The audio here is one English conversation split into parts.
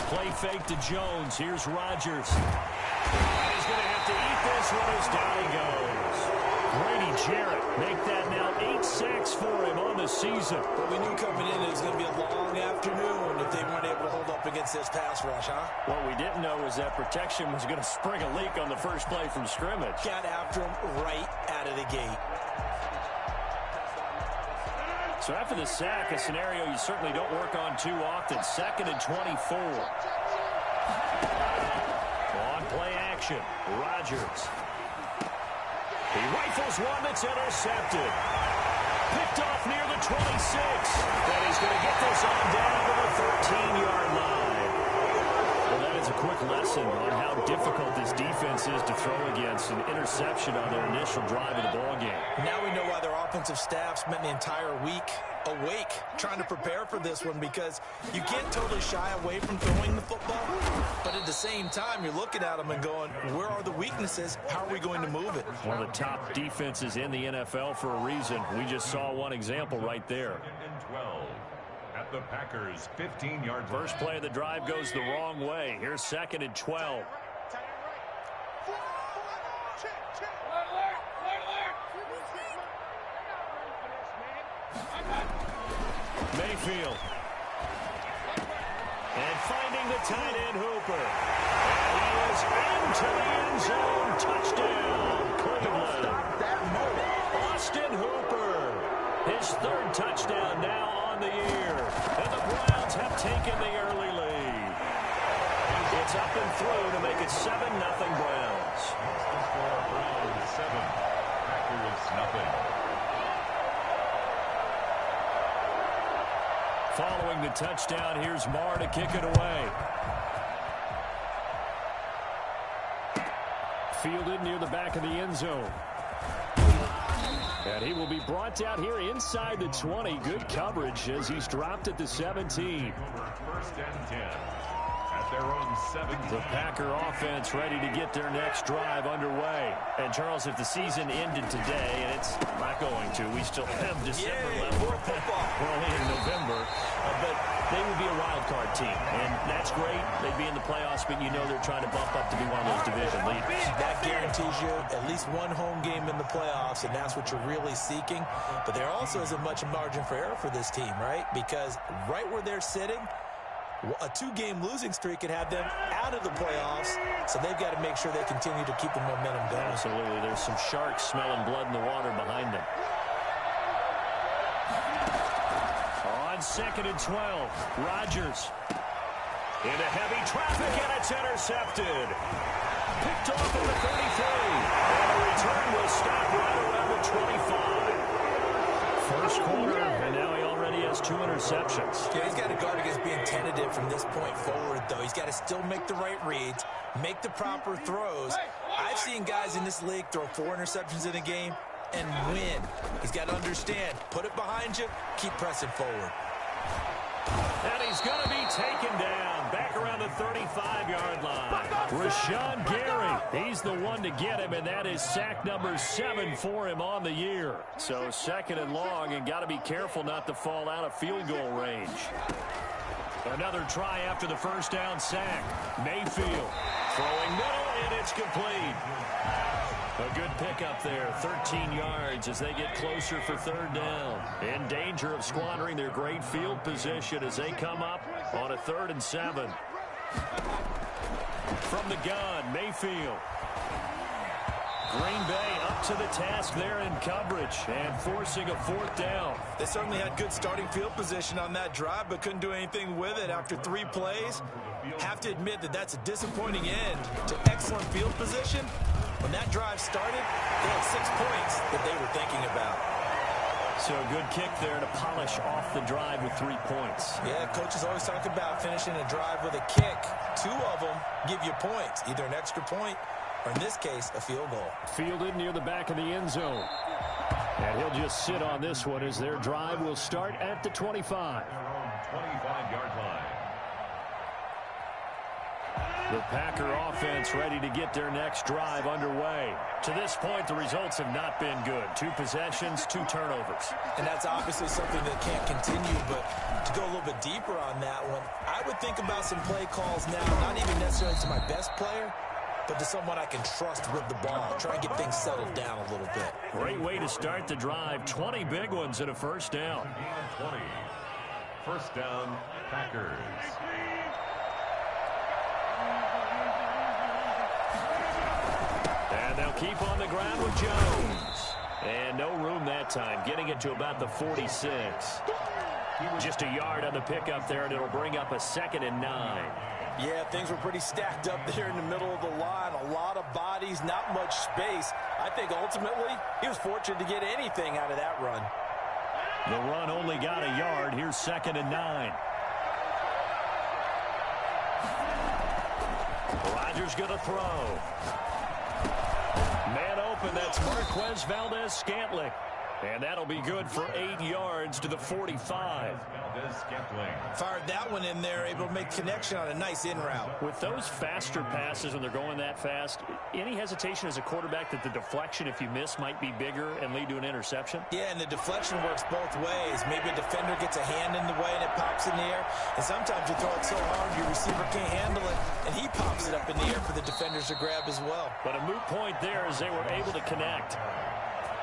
Play fake to Jones. Here's Rodgers. He's going to have to eat this one as down he goes. Grady Jarrett make that now 8 sacks for him on the season. But we knew coming in it was going to be a long afternoon if they weren't able to hold up against this pass rush, huh? What we didn't know was that protection was going to spring a leak on the first play from scrimmage. Got after him right out of the gate. So after the sack, a scenario you certainly don't work on too often. 2nd and 24. On play action, Rodgers. He rifles one that's intercepted. Picked off near the 26. And he's going to get this on down to the 13-yard line. Well, that is a quick lesson on how difficult this defense is to throw against an interception on their initial drive of the ballgame. Now we know why their offensive staff spent the entire week awake trying to prepare for this one, because you can't totally shy away from throwing the football, but at the same time you're looking at them and going, where are the weaknesses? How are we going to move it? One of the top defenses in the NFL for a reason. We just saw one example right there. 12 at the Packers 15-yard. First play of the drive goes the wrong way. Here's 2nd and 12. Mayfield. And finding the tight end Hooper. And he is into the end zone. Touchdown, Cleveland. Austin Hooper. His 3rd touchdown now on the year. And the Browns have taken the early lead. It's up and through to make it 7-0 Browns. Browns 7, Packers 0. Following the touchdown, here's Marr to kick it away. Fielded near the back of the end zone. And he will be brought out here inside the 20. Good coverage as he's dropped at the 17. 1st and 10. At their own 17. The Packer offense ready to get their next drive underway. And, Charles, if the season ended today, and it's not going to, we still have December left. More football. We're only in November. But they would be a wild card team. And that's great. They'd be in the playoffs, but you know they're trying to bump up to be one of those division leaders. That guarantees you at least one home game in the playoffs, and that's what you're really seeking. But there also isn't much margin for error for this team, right? Because right where they're sitting, a 2-game losing streak could have them out of the playoffs, so they've got to make sure they continue to keep the momentum going. Absolutely. There's some sharks smelling blood in the water behind them. On 2nd and 12, Rodgers. Into heavy traffic, and it's intercepted. Picked off at the 33. And the return will stop right around the 25. First quarter, and now he already has 2 interceptions. Yeah, he's got to guard against being tentative from this point forward, though. He's got to still make the right reads, make the proper throws. I've seen guys in this league throw 4 interceptions in a game and win. He's got to understand, put it behind you, keep pressing forward. And he's going to be taken down back around the 35-yard line. Rashawn Gary, he's the one to get him, and that is sack number 7 for him on the year. So 2nd and long, and got to be careful not to fall out of field goal range. Another try after the first down sack. Mayfield throwing middle, and it's complete. A good pickup there, 13 yards as they get closer for 3rd down. In danger of squandering their great field position as they come up on a 3rd and 7. From the gun, Mayfield. Green Bay up to the task there in coverage and forcing a 4th down. They certainly had good starting field position on that drive, but couldn't do anything with it after 3 plays. Have to admit that that's a disappointing end to excellent field position. When that drive started, they had 6 points that they were thinking about. So a good kick there to polish off the drive with 3 points. Yeah, coaches always talk about finishing a drive with a kick. 2 of them give you points, either an extra point or, in this case, a field goal. Fielded near the back of the end zone. And he'll just sit on this one as their drive will start at the 25. 25-yard line. The Packer offense ready to get their next drive underway. To this point, the results have not been good. 2 possessions, 2 turnovers. And that's obviously something that can't continue, but to go a little bit deeper on that one, I would think about some play calls now, not even necessarily to my best player, but to someone I can trust with the ball. Try and get things settled down a little bit. Great way to start the drive. 20 big ones and a first down. 20. First down, Packers. And they'll keep on the ground with Jones. And no room that time, getting it to about the 46. Just a yard on the pickup there, and it'll bring up a 2nd and 9. Yeah, things were pretty stacked up there in the middle of the line. A lot of bodies, not much space. I think ultimately he was fortunate to get anything out of that run. The run only got a yard. Here's 2nd and 9. Rodgers going to throw. Man open, that's Marquez Valdez-Scantling. And that'll be good for 8 yards to the 45. Fired that one in there, able to make connection on a nice in route. With those faster passes when they're going that fast, any hesitation as a quarterback that the deflection, if you miss, might be bigger and lead to an interception? Yeah, and the deflection works both ways. Maybe a defender gets a hand in the way and it pops in the air. And sometimes you throw it so hard your receiver can't handle it, and he pops it up in the air for the defenders to grab as well. But a moot point there as they were able to connect.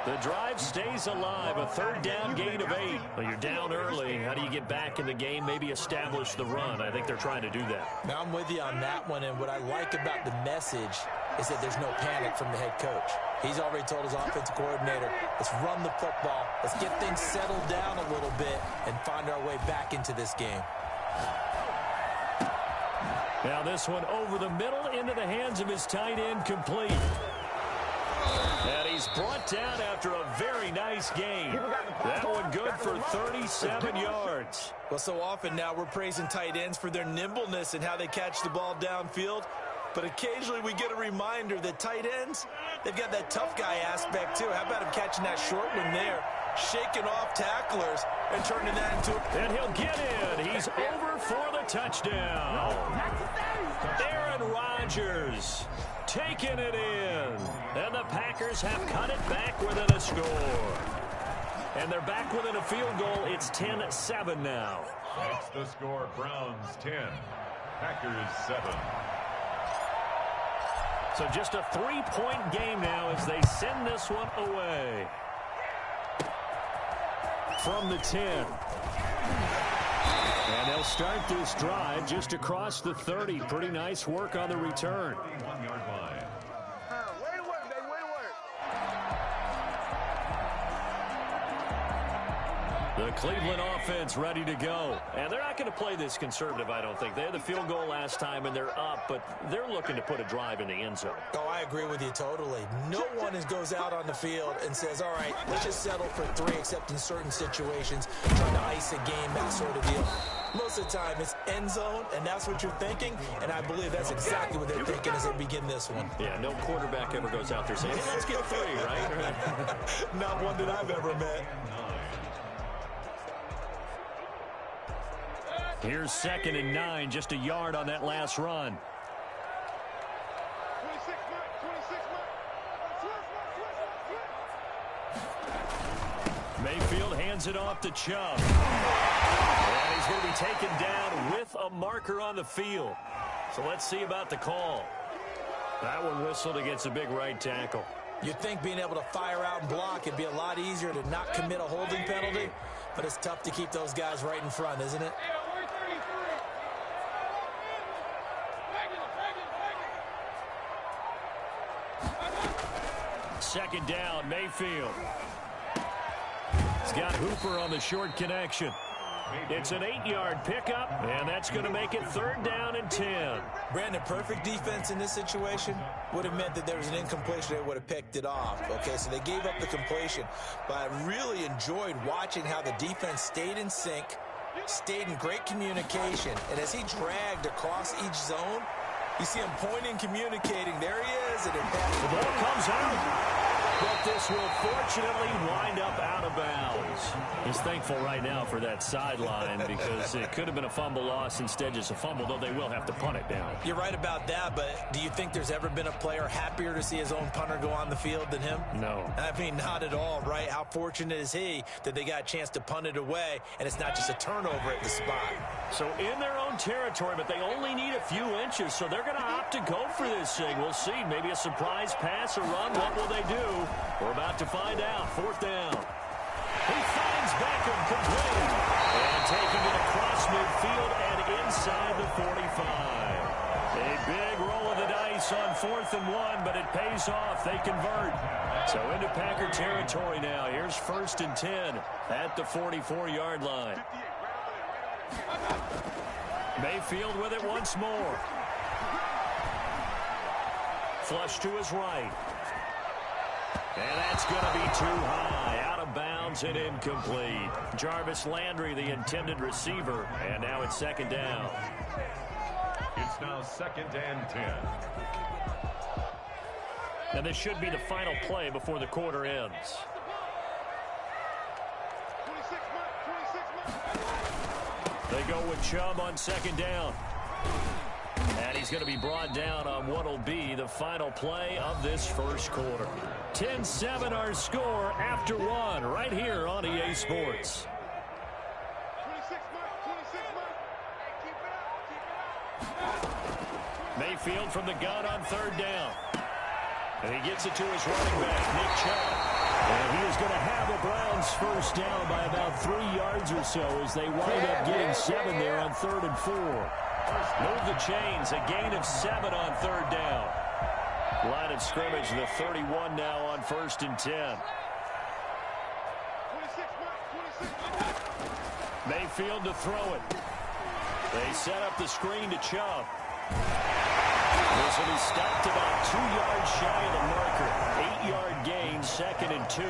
The drive stays alive, a 3rd down gain of 8. Well, you're down early. How do you get back in the game, maybe establish the run? I think they're trying to do that. Now, I'm with you on that one, and what I like about the message is that there's no panic from the head coach. He's already told his offensive coordinator, let's run the football, let's get things settled down a little bit and find our way back into this game. Now this one over the middle into the hands of his tight end, complete. And he's brought down after a very nice game. That one good for 37 yards. Well, so often now we're praising tight ends for their nimbleness and how they catch the ball downfield. But occasionally we get a reminder that tight ends, they've got that tough guy aspect too. How about him catching that short one there, shaking off tacklers and turning that into a... And he'll get in. He's over for the touchdown. Aaron Rodgers taking it in. And the Packers have cut it back within a score. And they're back within a field goal. It's 10-7 now. That's the score. Browns 10, Packers 7. So just a 3-point game now as they send this one away. From the 10. And they'll start this drive just across the 30. Pretty nice work on the return. 1-yard line. The Cleveland offense ready to go. And they're not going to play this conservative, I don't think. They had the field goal last time, and they're up, but they're looking to put a drive in the end zone. Oh, I agree with you totally. No one goes out on the field and says, all right, let's just settle for 3, except in certain situations, trying to ice a game, that sort of deal. Most of the time, it's end zone, and that's what you're thinking, and I believe that's exactly what they're thinking as they begin this one. Yeah, no quarterback ever goes out there saying, hey, let's get 3, right? Not one that I've ever met. Here's 2nd and 9, just a yard on that last run. Mayfield hands it off to Chubb. And he's going to be taken down with a marker on the field. So let's see about the call. That one whistled against a big right tackle. You'd think being able to fire out and block it'd be a lot easier to not commit a holding penalty, but it's tough to keep those guys right in front, isn't it? Second down, Mayfield. He's got Hooper on the short connection. It's an 8-yard pickup, and that's going to make it 3rd down and 10. Brandon, perfect defense in this situation would have meant that there was an incompletion. They would have picked it off. Okay, so they gave up the completion. But I really enjoyed watching how the defense stayed in sync, stayed in great communication. And as he dragged across each zone, you see him pointing, communicating. There he is. And the ball comes out. But this will fortunately wind up out of bounds. He's thankful right now for that sideline because it could have been a fumble loss, instead just a fumble, though they will have to punt it down. You're right about that, but do you think there's ever been a player happier to see his own punter go on the field than him? No. I mean, not at all, right? How fortunate is he that they got a chance to punt it away, and it's not just a turnover at the spot. So in their own territory, but they only need a few inches, so they're going to opt to go for this thing. We'll see. Maybe a surprise pass or run. What will they do? We're about to find out. 4th down. He finds Beckham complete. And taking it across midfield and inside the 45. A big roll of the dice on 4th and 1, but it pays off. They convert. So into Packer territory now. Here's 1st and 10 at the 44-yard line. Mayfield with it once more. Flush to his right. And that's going to be too high. Out of bounds and incomplete. Jarvis Landry, the intended receiver. And now it's 2nd down. It's now 2nd and 10. And this should be the final play before the quarter ends. They go with Chubb on 2nd down. And he's going to be brought down on what will be the final play of this first quarter. 10-7 our score after 1 right here on EA Sports. Mayfield from the gun on 3rd down. And he gets it to his running back, Nick Chubb. And he is going to have the Browns first down by about 3 yards or so as they wind up getting 7 there on 3rd and 4. Move the chains, a gain of 7 on 3rd down. Line of scrimmage, the 31 now on 1st and 10. Mayfield to throw it. They set up the screen to Chubb. This will be stopped about 2 yards shy of the marker. 8-yard gain, 2nd and 2.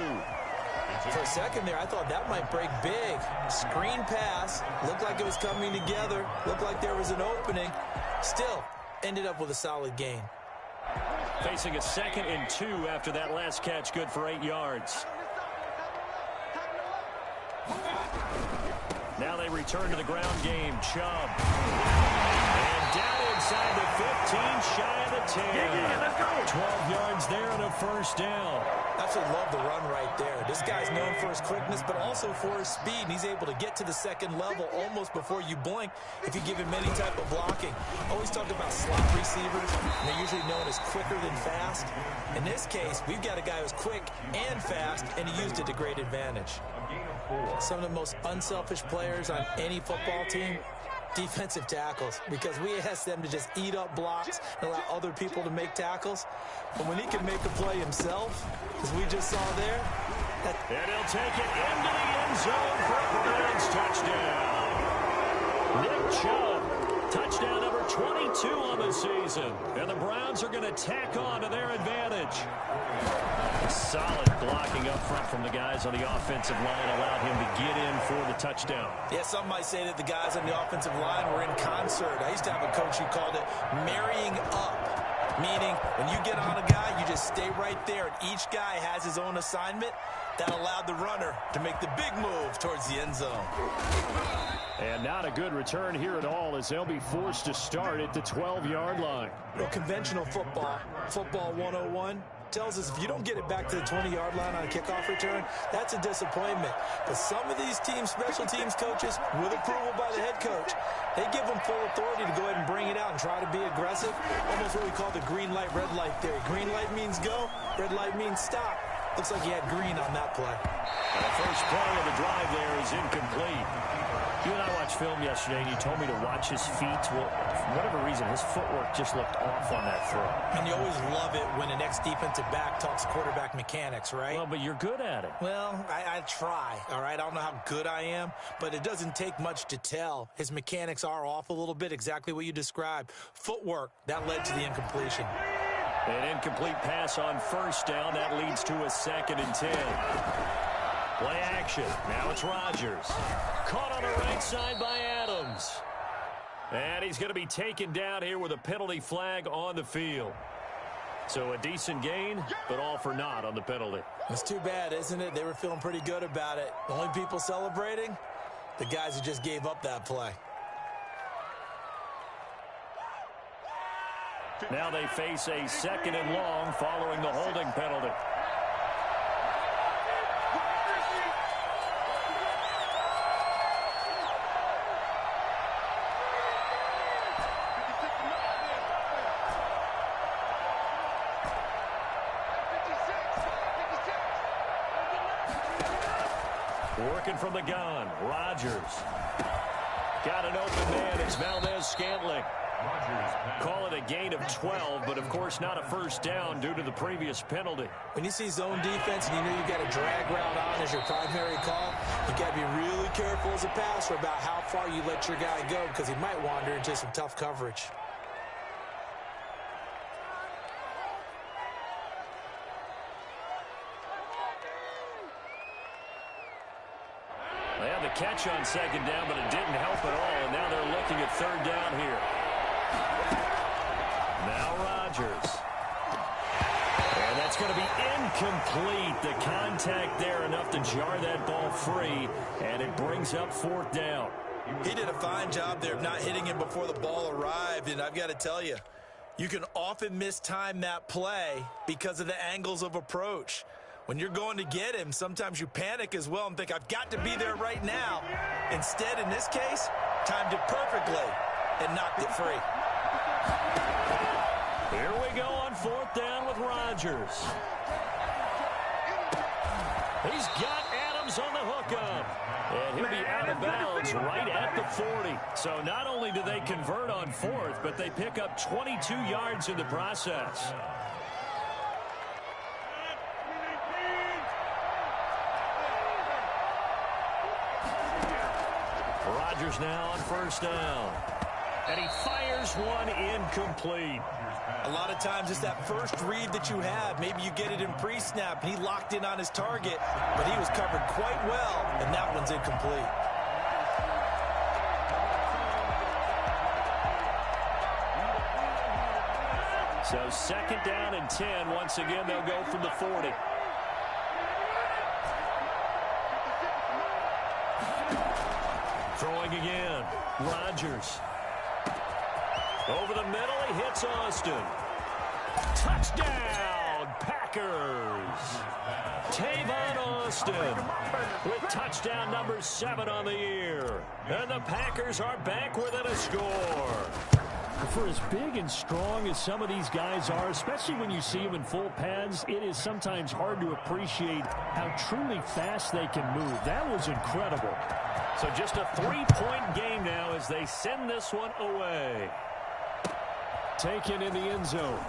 For a second there, I thought that might break big. Screen pass. Looked like it was coming together. Looked like there was an opening. Still, ended up with a solid gain. Facing a 2nd and 2 after that last catch, good for 8 yards. Now they return to the ground game. Chubb. And down inside the 15, shy of the 10. 12 yards there and a first down. Absolutely love the run right there. This guy's known for his quickness, but also for his speed. And he's able to get to the 2nd level almost before you blink if you give him any type of blocking. Always talk about slot receivers, and they're usually known as quicker than fast. In this case, we've got a guy who's quick and fast, and he used it to great advantage. Some of the most unselfish players on any football team, defensive tackles, because we ask them to just eat up blocks and allow other people to make tackles. But when he can make a play himself, as we just saw there. And he'll take it into the end zone for a Browns touchdown. Nick Chubb, touchdown number 22 on the season. And the Browns are going to tack on to their advantage. Solid blocking up front from the guys on the offensive line allowed him to get in for the touchdown. Yeah, some might say that the guys on the offensive line were in concert. I used to have a coach who called it marrying up, meaning when you get on a guy, you just stay right there, and each guy has his own assignment. That allowed the runner to make the big move towards the end zone. And not a good return here at all as they'll be forced to start at the 12-yard line. Well, conventional football 101, tells us if you don't get it back to the 20-yard line on a kickoff return, that's a disappointment. But some of these teams, special teams coaches, with approval by the head coach, they give them full authority to go ahead and bring it out and try to be aggressive. Almost what we call the green light, red light theory. Green light means go, red light means stop. Looks like he had green on that play. The first play of the drive there is incomplete. You and I watched film yesterday, and you told me to watch his feet. Well, for whatever reason, his footwork just looked off on that throw. And you always love it when an ex-defensive back talks quarterback mechanics, right? Well, but you're good at it. Well, I try, all right? I don't know how good I am, but it doesn't take much to tell. His mechanics are off a little bit, exactly what you described. Footwork, that led to the incompletion. An incomplete pass on first down. That leads to a 2nd and 10. Play action. Now it's Rodgers. Caught on the right side by Adams. And he's going to be taken down here with a penalty flag on the field. So a decent gain, but all for naught on the penalty. It's too bad, isn't it? They were feeling pretty good about it. The only people celebrating, the guys who just gave up that play. Now they face a 2nd and long following the holding penalty. Working from the gun, Rodgers. Got an open man, it's Valdez-Scantling. Call it a gain of 12, but of course not a first down due to the previous penalty. When you see zone defense and you know you've got a drag route on as your primary call, you got to be really careful as a passer about how far you let your guy go because he might wander into some tough coverage. They had the catch on 2nd down, but it didn't help at all, and now they're looking at 3rd down here. Now Rodgers. And that's going to be incomplete. The contact there enough to jar that ball free, and it brings up 4th down. He did a fine job there of not hitting him before the ball arrived, and I've got to tell you, you can often mistime that play because of the angles of approach. When you're going to get him, sometimes you panic as well and think, I've got to be there right now. Instead, in this case, timed it perfectly and knocked it free. Here we go on 4th down with Rodgers. He's got Adams on the hookup. And he'll be out of bounds right at the 40. So not only do they convert on 4th, but they pick up 22 yards in the process. Rodgers now on 1st down. And he fires one incomplete. A lot of times it's that first read that you have. Maybe you get it in pre-snap, and he locked in on his target, but he was covered quite well, and that one's incomplete. So 2nd down and 10. Once again, they'll go from the 40. Throwing again. Rodgers. Over the middle, he hits Austin. Touchdown, Packers. Tavon Austin with touchdown number 7 on the year. And the Packers are back within a score. For as big and strong as some of these guys are, especially when you see them in full pads, it is sometimes hard to appreciate how truly fast they can move. That was incredible. So just a 3-point game now as they send this one away. Taken in the end zone. We've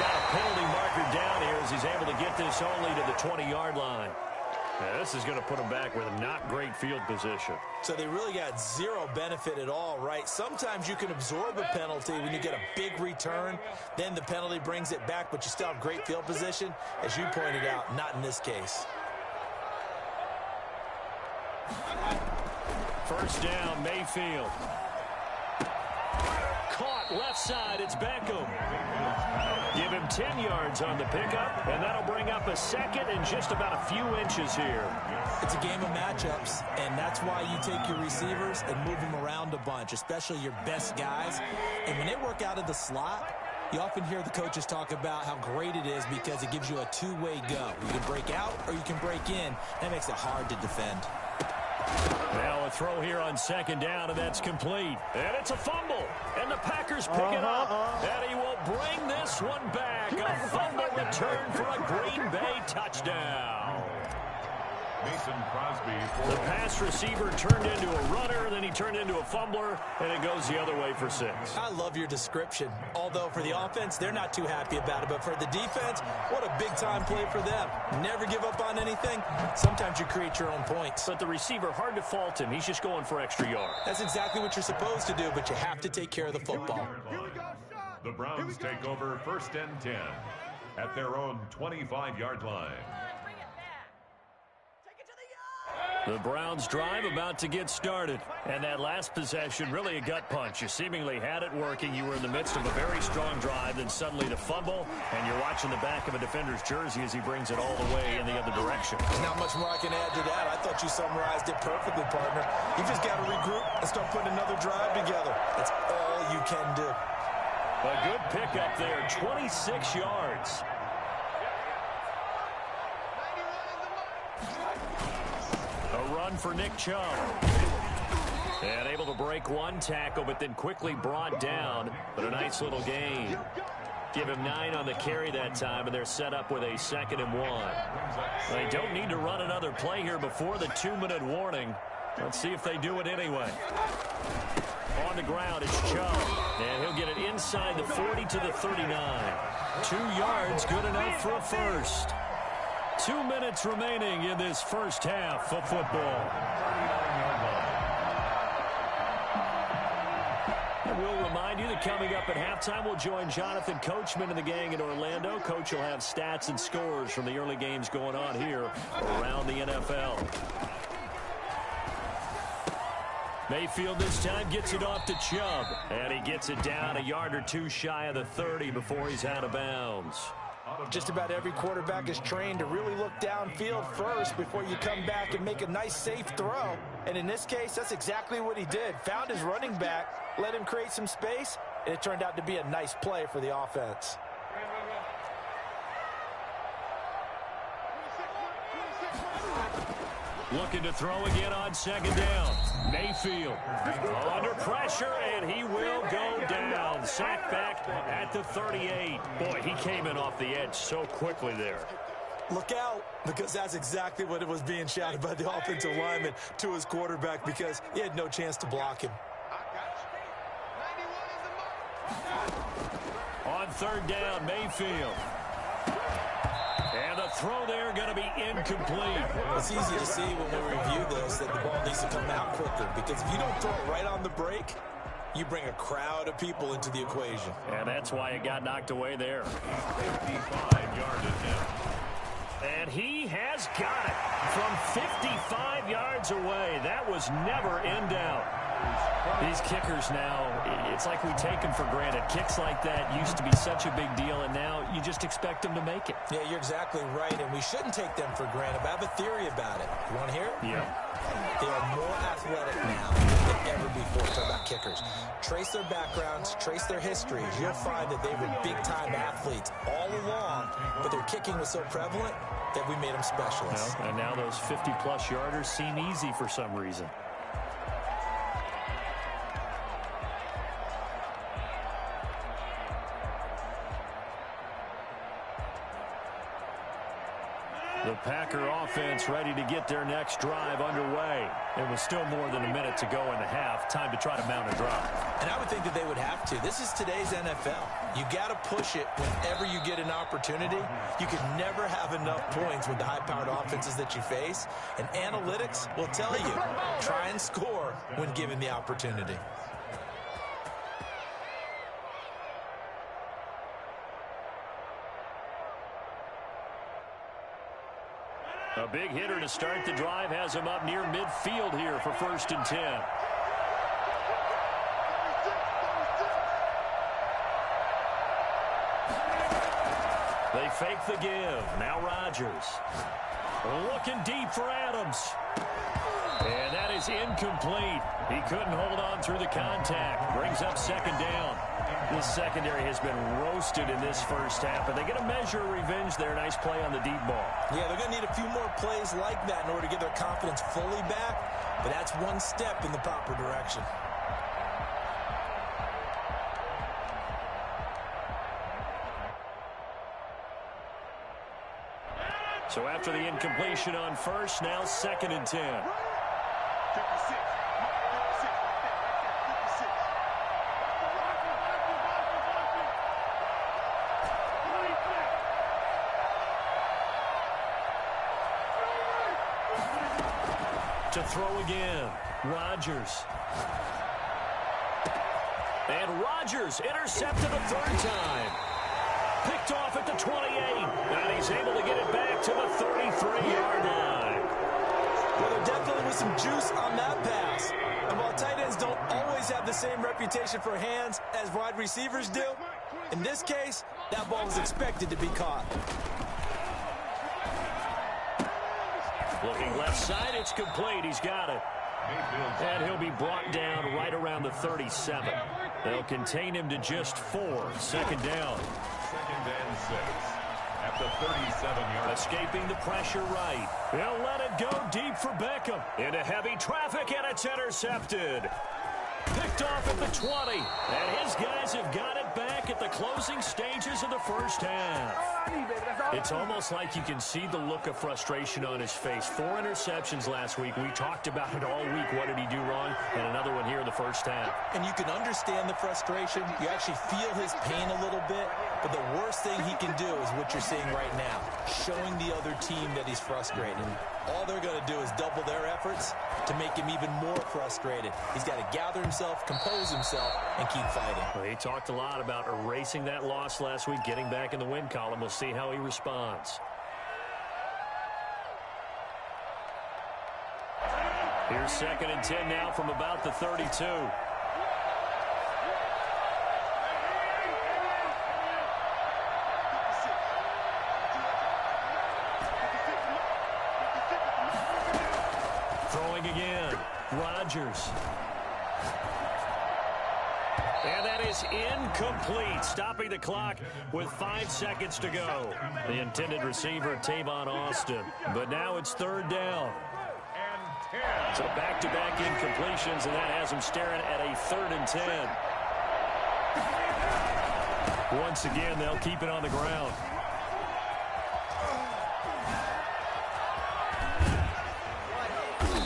got a penalty marker down here as he's able to get this only to the 20-yard line. Yeah, this is going to put them back with not great field position. So they really got zero benefit at all, right? Sometimes you can absorb a penalty when you get a big return. Then the penalty brings it back, but you still have great field position. As you pointed out, not in this case. 1st down, Mayfield. Caught left side, it's Beckham. Give him 10 yards on the pickup, and that'll bring up a 2nd and just about a few inches here. It's a game of matchups, and that's why you take your receivers and move them around a bunch, especially your best guys. And when they work out of the slot, you often hear the coaches talk about how great it is because it gives you a two-way go. You can break out or you can break in. That makes it hard to defend. Now a throw here on 2nd down, and that's complete. And it's a fumble, and the Packers pick it up, and he will bring this one back. A fumble return for a Green Bay touchdown. Mason Crosby. The pass receiver turned into a runner, then he turned into a fumbler, and it goes the other way for 6. I love your description. Although for the offense, they're not too happy about it. But for the defense, what a big-time play for them. Never give up on anything. Sometimes you create your own points. But the receiver, hard to fault him. He's just going for extra yards. That's exactly what you're supposed to do, but you have to take care of the football. The Browns take over 1st and 10 at their own 25-yard line. The Browns drive about to get started. And that last possession, really a gut punch. You seemingly had it working. You were in the midst of a very strong drive. Then suddenly the fumble, and you're watching the back of a defender's jersey as he brings it all the way in the other direction. There's not much more I can add to that. I thought you summarized it perfectly, partner. You just got to regroup and start putting another drive together. That's all you can do. A good pickup there, 26 yards. A run for Nick Chubb. And able to break one tackle, but then quickly brought down. But a nice little gain. Give him 9 on the carry that time, and they're set up with a 2nd and 1. They don't need to run another play here before the 2-minute warning. Let's see if they do it anyway. On the ground, it's Chubb. And he'll get it inside the 40 to the 39. 2 yards, good enough for a first. 2 minutes remaining in this first half of football. And we'll remind you that coming up at halftime, we'll join Jonathan Coachman and the gang in Orlando. Coach will have stats and scores from the early games going on here around the NFL. Mayfield this time gets it off to Chubb. And he gets it down a yard or two shy of the 30 before he's out of bounds. Just about every quarterback is trained to really look downfield first before you come back and make a nice, safe throw. And in this case, that's exactly what he did. Found his running back, let him create some space, and it turned out to be a nice play for the offense. Looking to throw again on 2nd down. Mayfield under pressure, and he will go down. Sacked back at the 38. Boy, he came in off the edge so quickly there. Look out, because that's exactly what it was being shouted by the offensive lineman to his quarterback, because he had no chance to block him. On 3rd down, Mayfield. And the throw there going to be incomplete. It's easy to see when we review this that the ball needs to come out quicker, because if you don't throw it right on the break, you bring a crowd of people into the equation. And that's why it got knocked away there. 55-yard attempt. And he has got it from 55 yards away. That was never in doubt. These kickers now, it's like we take them for granted. Kicks like that used to be such a big deal, and now you just expect them to make it. Yeah, you're exactly right, and we shouldn't take them for granted. But I have a theory about it. You want to hear it? Yeah. They are more athletic now than ever before. Talk about kickers. Trace their backgrounds, trace their histories. You'll find that they were big-time athletes all along, but their kicking was so prevalent that we made them specialists. Well, and now those 50-plus yarders seem easy for some reason. The Packer offense ready to get their next drive underway. It was still more than a minute to go in the half. Time to try to mount a drive. And I would think that they would have to. This is today's NFL. You got to push it whenever you get an opportunity. You can never have enough points with the high-powered offenses that you face. And analytics will tell you, try and score when given the opportunity. A big hitter to start the drive has him up near midfield here for 1st and 10. They fake the give. Now Rodgers. Looking deep for Adams. And that is incomplete. He couldn't hold on through the contact. Brings up 2nd down. This secondary has been roasted in this first half, but they get a measure of revenge there. Nice play on the deep ball. Yeah, they're going to need a few more plays like that in order to get their confidence fully back, but that's one step in the proper direction. So after the incompletion on 1st, now 2nd and 10. To throw again, Rodgers. And Rodgers intercepted a 3rd time. Picked off at the 28, and he's able to get it back to the 33-yard line. Well, they're definitely some juice on that pass. And while tight ends don't always have the same reputation for hands as wide receivers do, in this case, that ball was expected to be caught. Looking left side, it's complete. He's got it. And he'll be brought down right around the 37. They'll contain him to just 4. Second down. 2nd and 6 at the 37-yard. Escaping the pressure right. He'll let it go deep for Beckham. Into heavy traffic, and it's intercepted. Picked off at the 20. And his guys have got it back at the closing stages of the first half. It's almost like you can see the look of frustration on his face. 4 interceptions last week. We talked about it all week. What did he do wrong? And another one here in the first half. And you can understand the frustration. You actually feel his pain a little bit. But the worst thing he can do is what you're seeing right now, showing the other team that he's frustrated. All they're going to do is double their efforts to make him even more frustrated. He's got to gather himself, compose himself, and keep fighting. Well, he talked a lot about erasing that loss last week, getting back in the win column. We'll see how he responds. Here's 2nd and 10 now from about the 32. Throwing again. Rodgers. And that is incomplete, stopping the clock with 5 seconds to go. The intended receiver, Tavon Austin. But now it's 3rd down. So back-to-back incompletions, and that has him staring at a 3rd and 10. Once again, they'll keep it on the ground.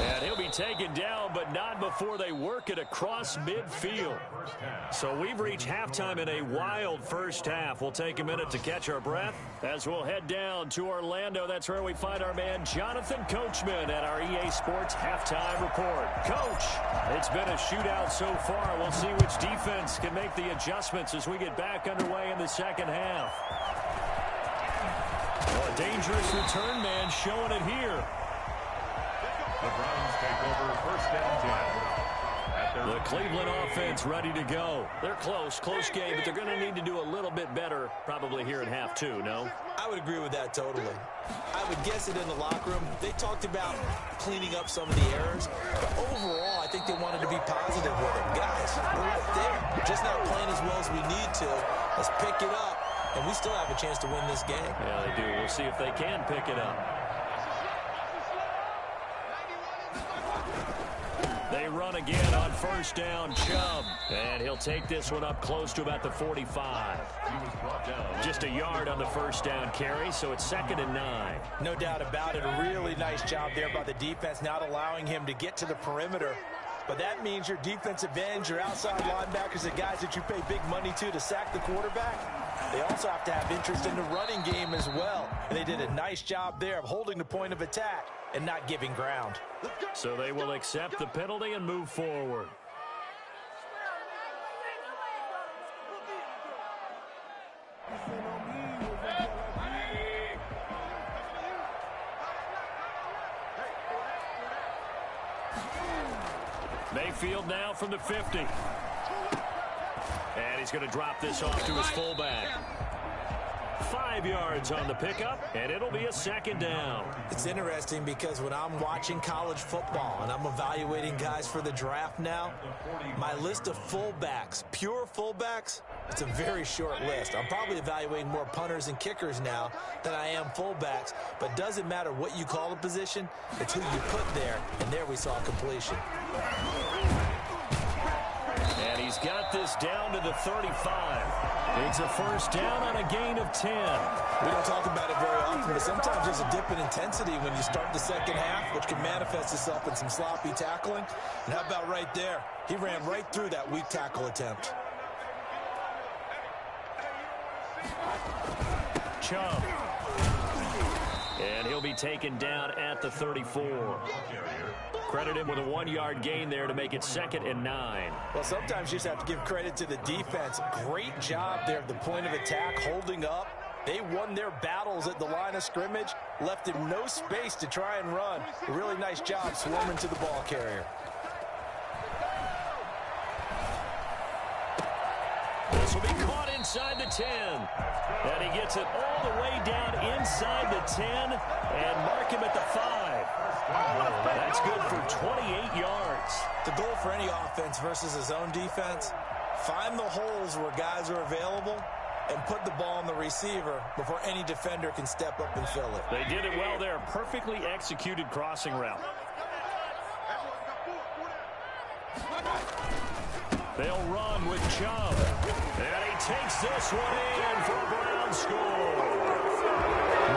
And he'll be taken down, but not before they work it across midfield. So we've reached halftime in a wild first half. We'll take a minute to catch our breath as we'll head down to Orlando. That's where we find our man Jonathan Coachman at our EA Sports Halftime Report. Coach, it's been a shootout so far. We'll see which defense can make the adjustments as we get back underway in the second half. Well, a dangerous return man showing it here. The Browns take over 1st and 10. The Cleveland offense ready to go. They're close game, but they're going to need to do a little bit better probably here in half 2, no? I would agree with that totally. I would guess it in the locker room. They talked about cleaning up some of the errors, but overall, I think they wanted to be positive with them. Guys, we're right there. We're just not playing as well as we need to. Let's pick it up, and we still have a chance to win this game. Yeah, they do. We'll see if they can pick it up. They run again on 1st down, Chubb. And he'll take this one up close to about the 45. Just a yard on the 1st down carry, so it's 2nd and 9. No doubt about it. A really nice job there by the defense, not allowing him to get to the perimeter. But that means your defensive ends, your outside linebackers, the guys that you pay big money to sack the quarterback, they also have to have interest in the running game as well. And they did a nice job there of holding the point of attack and not giving ground. So they will accept the penalty and move forward. Mayfield now from the 50. And he's going to drop this off to his fullback. 5 yards on the pickup, and it'll be a 2nd down. It's interesting because when I'm watching college football and I'm evaluating guys for the draft now, my list of fullbacks, pure fullbacks, it's a very short list. I'm probably evaluating more punters and kickers now than I am fullbacks, but it doesn't matter what you call the position, it's who you put there, and there we saw completion. And he's got this down to the 35. It's a 1st down on a gain of 10. We don't talk about it very often, but sometimes there's a dip in intensity when you start the second half, which can manifest itself in some sloppy tackling. And how about right there? He ran right through that weak tackle attempt. Chubb. And he'll be taken down at the 34. Credit him with a 1-yard gain there to make it 2nd and 9. Well, sometimes you just have to give credit to the defense. Great job there at the point of attack, holding up, They won their battles at the line of scrimmage, left him no space to try and run. A really nice job swarming to the ball carrier. This will be caught inside the 10. And he gets it all the way down inside the 10 and mark him at the 5. That's good for 28 yards. The goal for any offense versus his own defense, find the holes where guys are available and put the ball on the receiver before any defender can step up and fill it. They did it well there. Perfectly executed crossing route. They'll run with Chubb. And he takes this one in for a Brown score.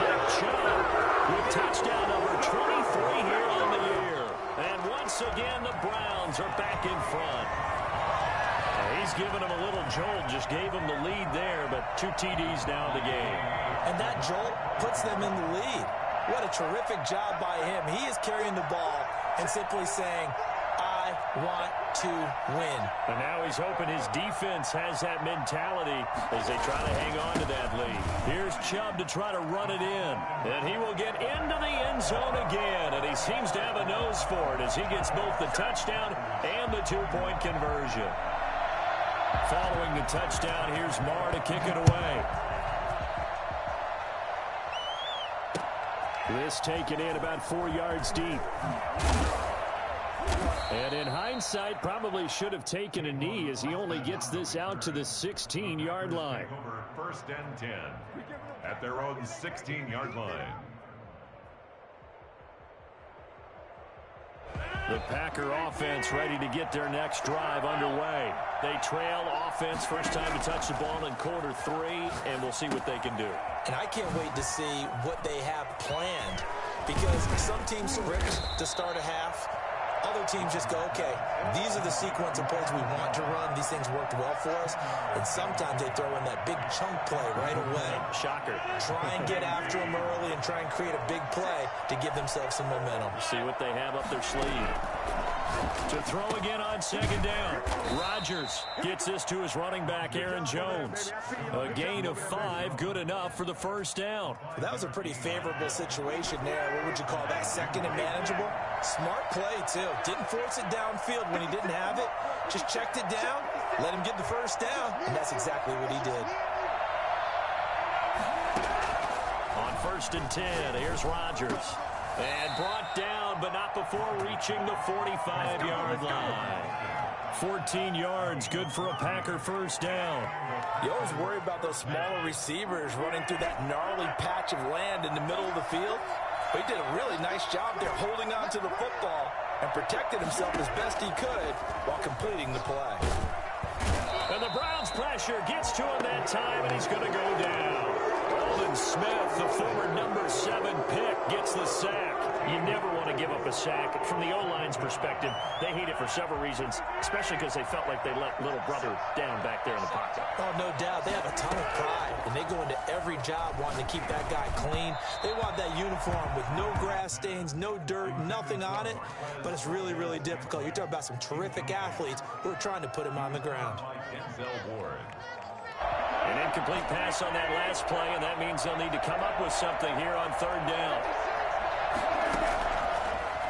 Nick Chubb with touchdown number 23 here on the year. And once again, the Browns are back in front. He's given him a little jolt, just gave him the lead there, but 2 TDs now in the game. And that jolt puts them in the lead. What a terrific job by him. He is carrying the ball and simply saying, I want to win. And now he's hoping his defense has that mentality as they try to hang on to that lead. Here's Chubb to try to run it in. And he will get into the end zone again. And he seems to have a nose for it as he gets both the touchdown and the 2-point conversion. Following the touchdown, here's Marr to kick it away. This taken in about 4 yards deep. And in hindsight, probably should have taken a knee as he only gets this out to the 16-yard line. Over 1st and 10 at their own 16-yard line. The Packer offense ready to get their next drive underway. They trail offense, first time to touch the ball in quarter 3, and we'll see what they can do. And I can't wait to see what they have planned, because some teams script to start a half. Other teams just go, okay, these are the sequence of plays we want to run. These things worked well for us. And sometimes they throw in that big chunk play right away. Shocker. Try and get after them early and try and create a big play to give themselves some momentum. See what they have up their sleeve. To throw again on 2nd down. Rodgers gets this to his running back, Aaron Jones. A gain of 5, good enough for the 1st down. That was a pretty favorable situation there. What would you call that? 2nd and manageable? Smart play, too. Didn't force it downfield when he didn't have it. Just checked it down, let him get the 1st down, and that's exactly what he did. On 1st and 10, here's Rodgers. And brought down, but not before reaching the 45-yard line. 14 yards, good for a Packer 1st down. You always worry about those smaller receivers running through that gnarly patch of land in the middle of the field. But he did a really nice job there holding on to the football and protected himself as best he could while completing the play. And the Browns pressure gets to him that time, and he's going to go down. Aldon Smith, the former number 7 pick, gets the sack. You never want to give up a sack. From the O-line's perspective, they hate it for several reasons, especially because they felt like they let little brother down back there in the pocket. Oh, no doubt. They have a ton of pride, and they go into every job wanting to keep that guy clean. They want that uniform with no grass stains, no dirt, nothing on it, but it's really, really difficult. You're talking about some terrific athletes who are trying to put him on the ground. An incomplete pass on that last play, and that means they'll need to come up with something here on 3rd down.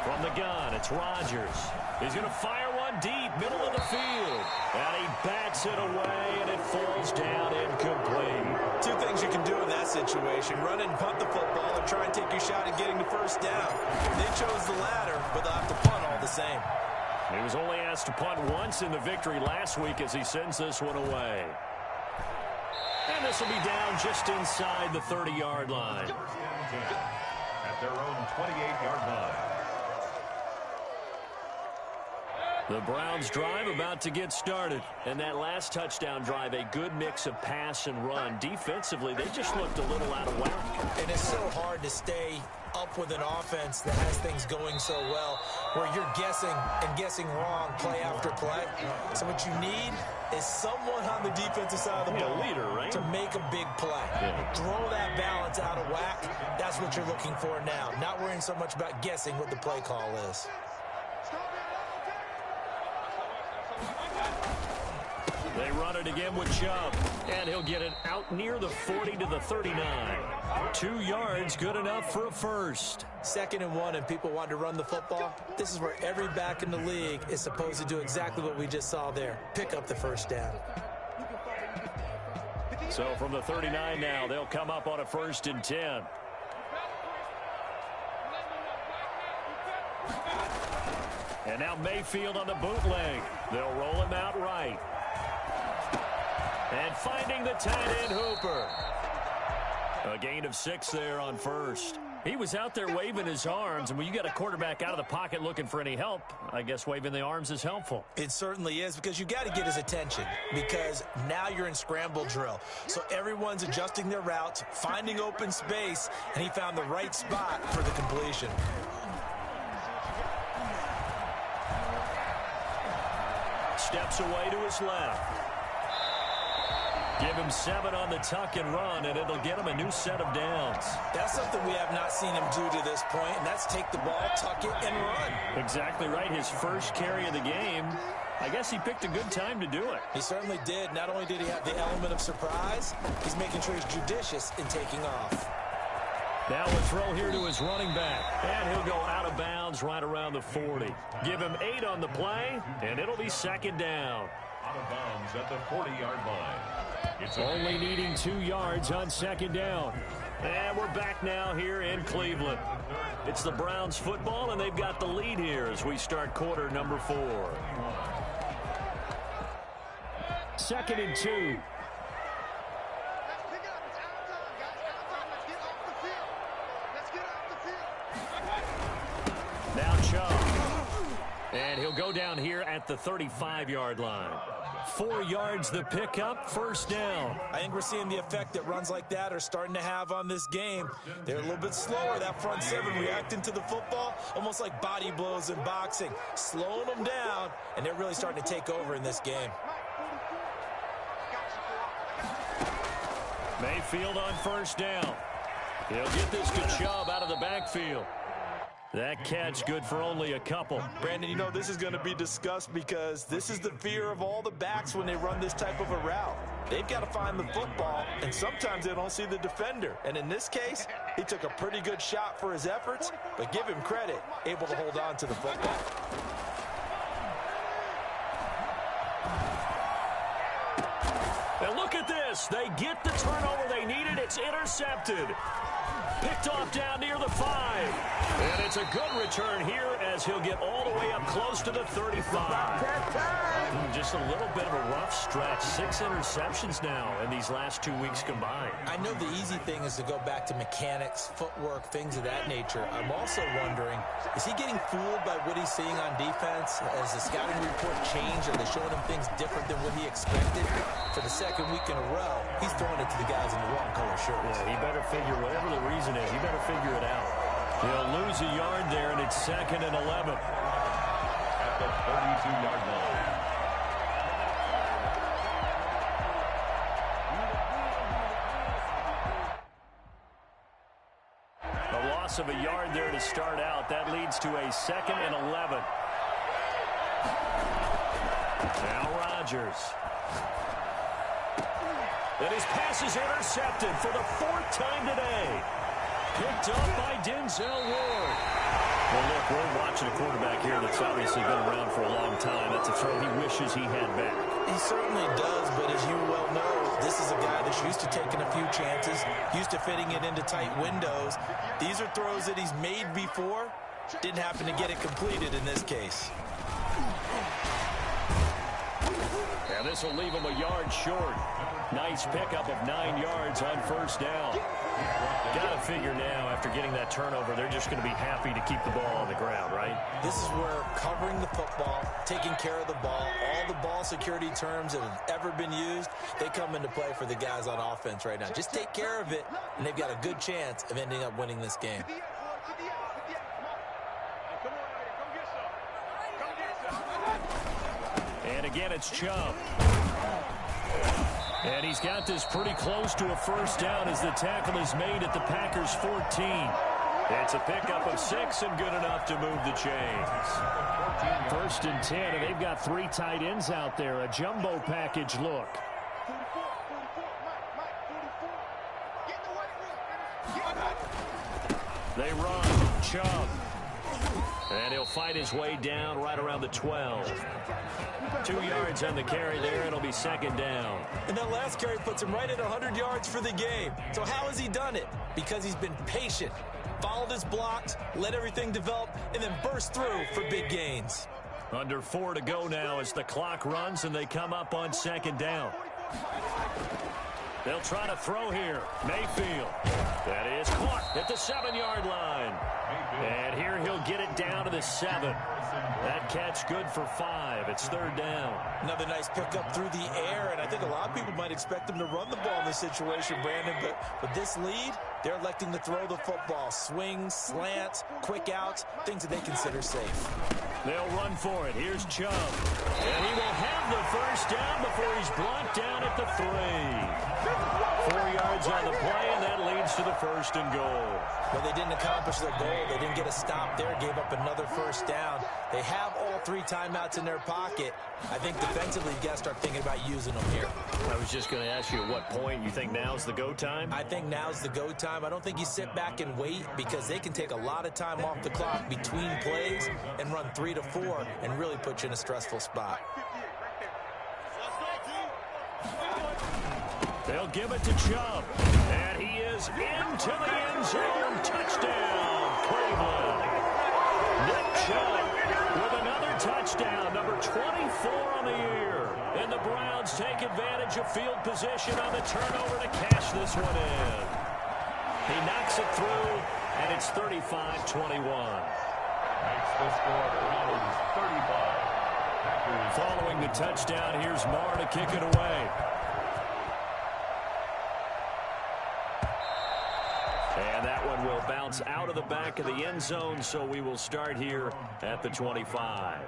From the gun, it's Rodgers. He's going to fire one deep, middle of the field. And he bats it away, and it falls down incomplete. 2 things you can do in that situation: run and punt the football, or try and take your shot at getting the 1st down. They chose the latter, but they'll have to punt all the same. He was only asked to punt once in the victory last week as he sends this one away. And this will be down just inside the 30-yard line. At their own 28-yard line. The Browns drive about to get started. And that last touchdown drive, a good mix of pass and run. Defensively, they just looked a little out of whack. And it's so hard to stay up with an offense that has things going so well, where you're guessing and guessing wrong play after play. So what you need is someone on the defensive side of the ball, leader, right? to make a big play. Yeah. Throw that balance out of whack. That's what you're looking for now. Not worrying so much about guessing what the play call is. They run it again with Chubb, and he'll get it out near the 40 to the 39. 2 yards, good enough for a first. 2nd and 1, and people want to run the football. This is where every back in the league is supposed to do exactly what we just saw there. Pick up the first down. So from the 39 now, they'll come up on a 1st and 10. And now Mayfield on the bootleg. They'll roll him out right. And finding the tight end Hooper. A gain of 6 there on 1st. He was out there waving his arms, and when you got a quarterback out of the pocket looking for any help, I guess waving the arms is helpful. It certainly is, because you got to get his attention, because now you're in scramble drill. So everyone's adjusting their routes, finding open space, and he found the right spot for the completion. Steps away to his left. Give him 7 on the tuck and run, and it'll get him a new set of downs. That's something we have not seen him do to this point, and that's take the ball, tuck it, and run. Exactly right. His first carry of the game. I guess he picked a good time to do it. He certainly did. Not only did he have the element of surprise, he's making sure he's judicious in taking off. Now a throw here to his running back. And he'll go out of bounds right around the 40. Give him 8 on the play, and it'll be 2nd down. Out of bounds at the 40-yard line. It's only needing 2 yards on 2nd down. And we're back now here in Cleveland. It's the Browns football, and they've got the lead here as we start quarter number 4. 2nd and 2. Now Chubb. And he'll go down here at the 35-yard line. 4 yards the pickup, 1st down. I think we're seeing the effect that runs like that are starting to have on this game. They're a little bit slower, that front 7 reacting to the football, almost like body blows in boxing, slowing them down, and they're really starting to take over in this game. Mayfield on 1st down. He'll get this to Chubb out of the backfield. That catch good for only a couple. Brandon, you know this is going to be discussed because this is the fear of all the backs when they run this type of a route. They've got to find the football, and sometimes they don't see the defender. And in this case, he took a pretty good shot for his efforts, but give him credit, able to hold on to the football. And look at this. They get the turnover they needed. It's intercepted. Picked off down near the 5. And it's a good return here as he'll get all the way up close to the 35. Just a little bit of a rough stretch. 6 interceptions now in these last 2 weeks combined. I know the easy thing is to go back to mechanics, footwork, things of that nature. I'm also wondering, is he getting fooled by what he's seeing on defense? Has the scouting report changed? Are they showing him things different than what he expected? For the 2nd week in a row, he's throwing it to the guys in the wrong color shirts. Yeah, he better figure, whatever the reason is, he better figure it out. He'll lose a yard there, and it's 2nd and 11. At the 32-yard line. A loss of a yard there to start out. That leads to a 2nd and 11. Now Rodgers. And his pass is intercepted for the 4th time today. Picked up by Denzel Ward. Well, look, we're watching a quarterback here that's obviously been around for a long time. That's a throw he wishes he had back. He certainly does, but as you well know, this is a guy that's used to taking a few chances, used to fitting it into tight windows. These are throws that he's made before. Didn't happen to get it completed in this case. And this will leave him a yard short. Nice pickup of 9 yards on 1st down. Got to figure now, after getting that turnover, they're just going to be happy to keep the ball on the ground, right? This is where covering the football, taking care of the ball, all the ball security terms that have ever been used, they come into play for the guys on offense right now. Just take care of it, and they've got a good chance of ending up winning this game. And again, it's Chubb. And he's got this pretty close to a 1st down as the tackle is made at the Packers' 14. It's a pickup of 6 and good enough to move the chains. 1st and 10, and they've got 3 tight ends out there. A jumbo package look. They run. Chubb. And he'll fight his way down right around the 12. 2 yards on the carry there. It'll be 2nd down. And that last carry puts him right at 100 yards for the game. So how has he done it? Because he's been patient, followed his blocks, let everything develop, and then burst through for big gains. Under 4 to go now as the clock runs and they come up on 2nd down. They'll try to throw here. Mayfield. That is caught at the 7-yard line. And here he'll get it down to the 7. That catch good for 5. It's 3rd down. Another nice pickup through the air, and I think a lot of people might expect him to run the ball in this situation, Brandon, but with this lead, they're electing to throw the football. Swings, slants, quick outs, things that they consider safe. They'll run for it. Here's Chubb. And he will have the 1st down before he's brought down at the 3. 4 yards on the play, and that leads to the 1st and goal. Well, they didn't accomplish their goal. They didn't get a stop there, gave up another 1st down. They have all 3 timeouts in their pocket. I think defensively, you got to start thinking about using them here. I was just going to ask you at what point you think now's the go time? I think now's the go time. I don't think you sit back and wait because they can take a lot of time off the clock between plays and run 3 to 4 and really put you in a stressful spot. They'll give it to Chubb. And he is into the end zone. Touchdown, Cleveland. Nick Chubb with another touchdown, number 24 on the year. And the Browns take advantage of field position on the turnover to cash this one in. He knocks it through, and it's 35-21. Makes the score Browns 35. Following the touchdown, here's Marr to kick it away. And that one will bounce out of the back of the end zone, so we will start here at the 25.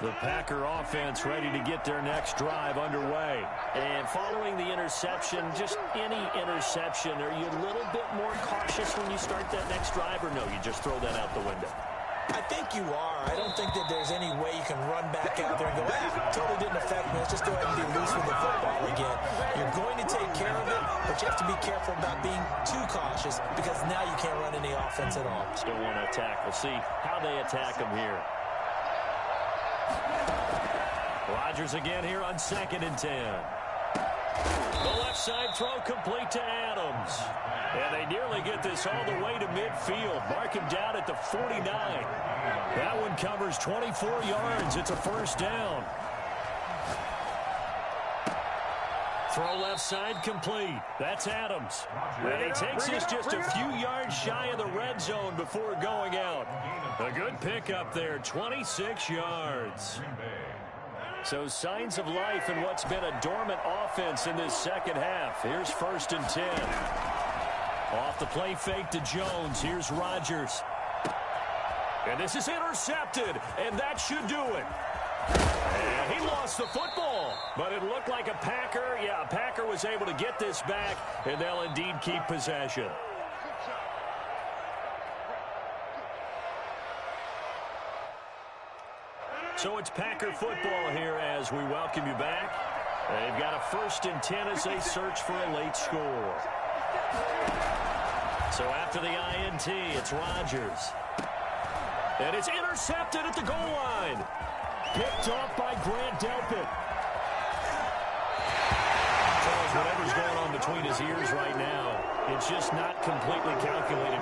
The Packer offense ready to get their next drive underway. And following the interception, just any interception, are you a little bit more cautious when you start that next drive, or no, you just throw that out the window? I think you are. I don't think that there's any way you can run back out there and go, totally didn't affect me. Let's just go ahead and be loose with the football again. You're going to take care of it, but you have to be careful about being too cautious because now you can't run any offense at all. Still want to attack. We'll see how they attack them here. Rodgers again here on 2nd and 10. The left side throw complete to Adams. And they nearly get this all the way to midfield. Mark him down at the 49. That one covers 24 yards. It's a 1st down. Throw left side complete. That's Adams. And he takes this just a few yards shy of the red zone before going out. A good pickup there, 26 yards. So signs of life in what's been a dormant offense in this 2nd half. Here's 1st and 10. Off the play fake to Jones. Here's Rodgers. And this is intercepted, and that should do it. And he lost the football, but it looked like a Packer. Yeah, a Packer was able to get this back, and they'll indeed keep possession. So it's Packer football here as we welcome you back. They've got a 1st and 10 as they search for a late score. So after the INT, it's Rodgers. And it's intercepted at the goal line. Picked off by Grant Delpit. Charles, whatever's going on between his ears right now, it's just not completely calculated.